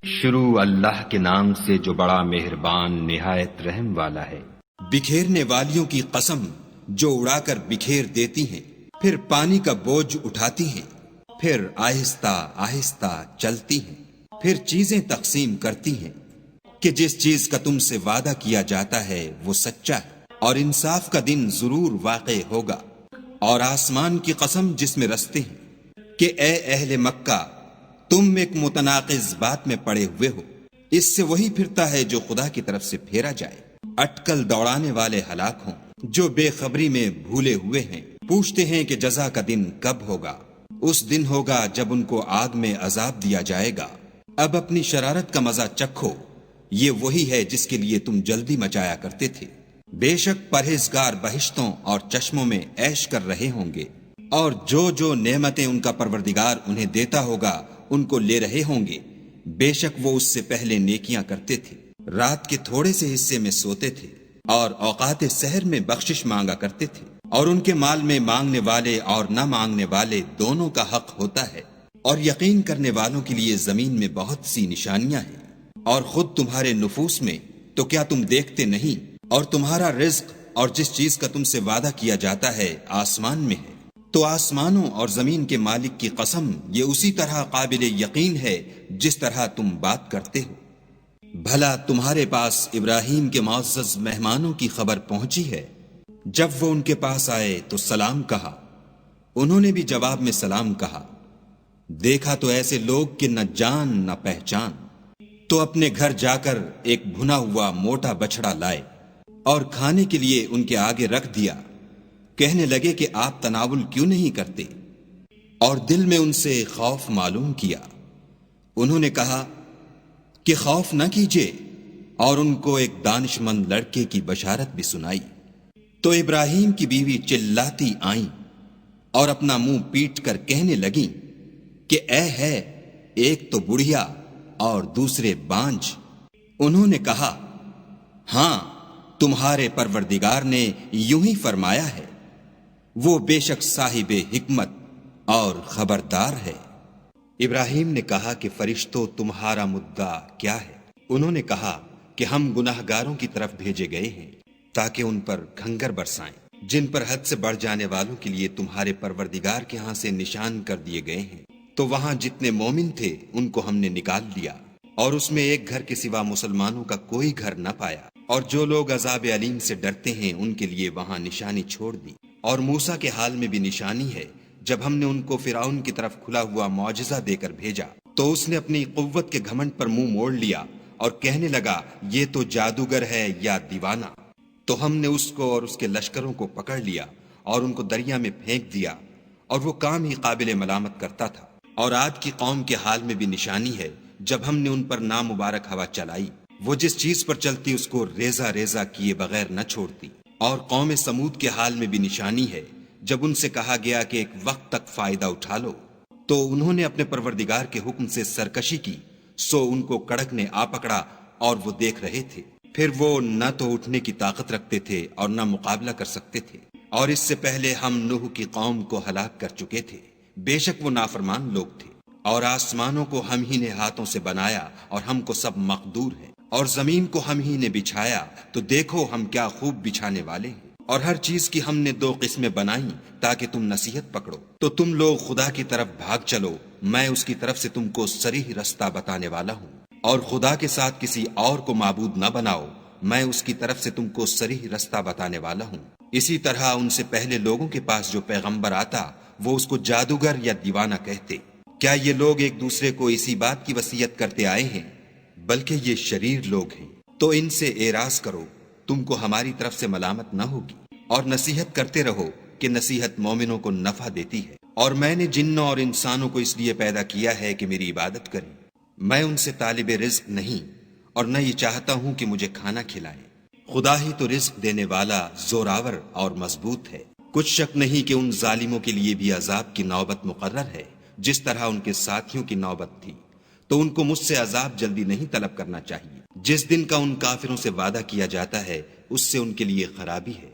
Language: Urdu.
شروع اللہ کے نام سے جو بڑا مہربان نہایت رحم والا ہے۔ بکھیرنے والیوں کی قسم جو اڑا کر بکھیر دیتی ہیں، پھر پانی کا بوجھ اٹھاتی ہیں، پھر آہستہ آہستہ چلتی ہیں، پھر چیزیں تقسیم کرتی ہیں کہ جس چیز کا تم سے وعدہ کیا جاتا ہے وہ سچا ہے اور انصاف کا دن ضرور واقع ہوگا۔ اور آسمان کی قسم جس میں رستے ہیں کہ اے اہل مکہ، تم ایک متناقض بات میں پڑے ہوئے ہو، اس سے وہی پھرتا ہے جو خدا کی طرف سے پھیرا جائے۔ اٹکل دوڑانے والے ہلاک ہوں جو بے خبری میں بھولے ہوئے ہیں، پوچھتے ہیں کہ جزا کا دن کب ہوگا۔ اس دن ہوگا جب ان کو آگ میں عذاب دیا جائے گا۔ اب اپنی شرارت کا مزہ چکھو، یہ وہی ہے جس کے لیے تم جلدی مچایا کرتے تھے۔ بے شک پرہیزگار بہشتوں اور چشموں میں عیش کر رہے ہوں گے، اور جو جو نعمتیں ان کا پروردگار انہیں دیتا ہوگا ان کو لے رہے ہوں گے۔ بے شک وہ اس سے پہلے نیکیاں کرتے تھے، رات کے تھوڑے سے حصے میں سوتے تھے اور اوقات سحر میں بخشش مانگا کرتے تھے، اور ان کے مال میں مانگنے والے اور نہ مانگنے والے دونوں کا حق ہوتا ہے۔ اور یقین کرنے والوں کے لیے زمین میں بہت سی نشانیاں ہیں، اور خود تمہارے نفوس میں تو کیا تم دیکھتے نہیں؟ اور تمہارا رزق اور جس چیز کا تم سے وعدہ کیا جاتا ہے آسمان میں ہے، تو آسمانوں اور زمین کے مالک کی قسم یہ اسی طرح قابل یقین ہے جس طرح تم بات کرتے ہو۔ بھلا تمہارے پاس ابراہیم کے معزز مہمانوں کی خبر پہنچی ہے؟ جب وہ ان کے پاس آئے تو سلام کہا، انہوں نے بھی جواب میں سلام کہا۔ دیکھا تو ایسے لوگ کہ نہ جان نہ پہچان، تو اپنے گھر جا کر ایک بھنا ہوا موٹا بچڑا لائے اور کھانے کے لیے ان کے آگے رکھ دیا۔ کہنے لگے کہ آپ تناول کیوں نہیں کرتے؟ اور دل میں ان سے خوف معلوم کیا۔ انہوں نے کہا کہ خوف نہ کیجیے، اور ان کو ایک دانش مند لڑکے کی بشارت بھی سنائی۔ تو ابراہیم کی بیوی چلاتی آئیں اور اپنا منہ پیٹ کر کہنے لگیں کہ اے ہے، ایک تو بڑھیا اور دوسرے بانجھ۔ انہوں نے کہا، ہاں، تمہارے پروردگار نے یوں ہی فرمایا ہے، وہ بے شک صاحب حکمت اور خبردار ہے۔ ابراہیم نے کہا کہ فرشتوں، تمہارا مدعا کیا ہے؟ انہوں نے کہا کہ ہم گناہگاروں کی طرف بھیجے گئے ہیں تاکہ ان پر گھنگر برسائیں، جن پر حد سے بڑھ جانے والوں کے لیے تمہارے پروردگار کے ہاں سے نشان کر دیے گئے ہیں۔ تو وہاں جتنے مومن تھے ان کو ہم نے نکال لیا، اور اس میں ایک گھر کے سوا مسلمانوں کا کوئی گھر نہ پایا۔ اور جو لوگ عذاب علیم سے ڈرتے ہیں ان کے لیے وہاں نشانی چھوڑ دی۔ اور موسیٰ کے حال میں بھی نشانی ہے، جب ہم نے ان کو فرعون کی طرف کھلا ہوا معجزہ دے کر بھیجا تو اس نے اپنی قوت کے گھمنڈ پر منہ موڑ لیا اور کہنے لگا، یہ تو جادوگر ہے یا دیوانہ۔ تو ہم نے اس کو اور اس کے لشکروں کو پکڑ لیا اور ان کو دریا میں پھینک دیا، اور وہ کام ہی قابل ملامت کرتا تھا۔ اور عاد کی قوم کے حال میں بھی نشانی ہے، جب ہم نے ان پر نامبارک ہوا چلائی، وہ جس چیز پر چلتی اس کو ریزہ ریزہ کیے بغیر نہ چھوڑتی۔ اور قوم سمود کے حال میں بھی نشانی ہے، جب ان سے کہا گیا کہ ایک وقت تک فائدہ اٹھا لو، تو انہوں نے اپنے پروردگار کے حکم سے سرکشی کی، سو ان کو کڑک نے آ پکڑا اور وہ دیکھ رہے تھے۔ پھر وہ نہ تو اٹھنے کی طاقت رکھتے تھے اور نہ مقابلہ کر سکتے تھے۔ اور اس سے پہلے ہم نوح کی قوم کو ہلاک کر چکے تھے، بے شک وہ نافرمان لوگ تھے۔ اور آسمانوں کو ہم ہی نے ہاتھوں سے بنایا اور ہم کو سب مقدور ہے، اور زمین کو ہم ہی نے بچھایا، تو دیکھو ہم کیا خوب بچھانے والے ہیں۔ اور ہر چیز کی ہم نے 2 قسمیں بنائیں تاکہ تم نصیحت پکڑو۔ تو تم لوگ خدا کی طرف بھاگ چلو، میں اس کی طرف سے تم کو صریح رستہ بتانے والا ہوں۔ اور خدا کے ساتھ کسی اور کو معبود نہ بناؤ، میں اس کی طرف سے تم کو صریح رستہ بتانے والا ہوں۔ اسی طرح ان سے پہلے لوگوں کے پاس جو پیغمبر آتا وہ اس کو جادوگر یا دیوانہ کہتے۔ کیا یہ لوگ ایک دوسرے کو اسی بات کی وصیت کرتے آئے ہیں؟ بلکہ یہ شریر لوگ ہیں۔ تو ان سے اعراض کرو، تم کو ہماری طرف سے ملامت نہ ہوگی، اور نصیحت کرتے رہو کہ نصیحت مومنوں کو نفع دیتی ہے۔ اور میں نے جنوں اور انسانوں کو اس لیے پیدا کیا ہے کہ میری عبادت کریں۔ میں ان سے طالب رزق نہیں، اور نہ یہ چاہتا ہوں کہ مجھے کھانا کھلائیں۔ خدا ہی تو رزق دینے والا، زوراور اور مضبوط ہے۔ کچھ شک نہیں کہ ان ظالموں کے لیے بھی عذاب کی نوبت مقرر ہے، جس طرح ان کے ساتھیوں کی نوبت تھی۔ تو ان کو مجھ سے عذاب جلدی نہیں طلب کرنا چاہیے۔ جس دن کا ان کافروں سے وعدہ کیا جاتا ہے اس سے ان کے لیے خرابی ہے۔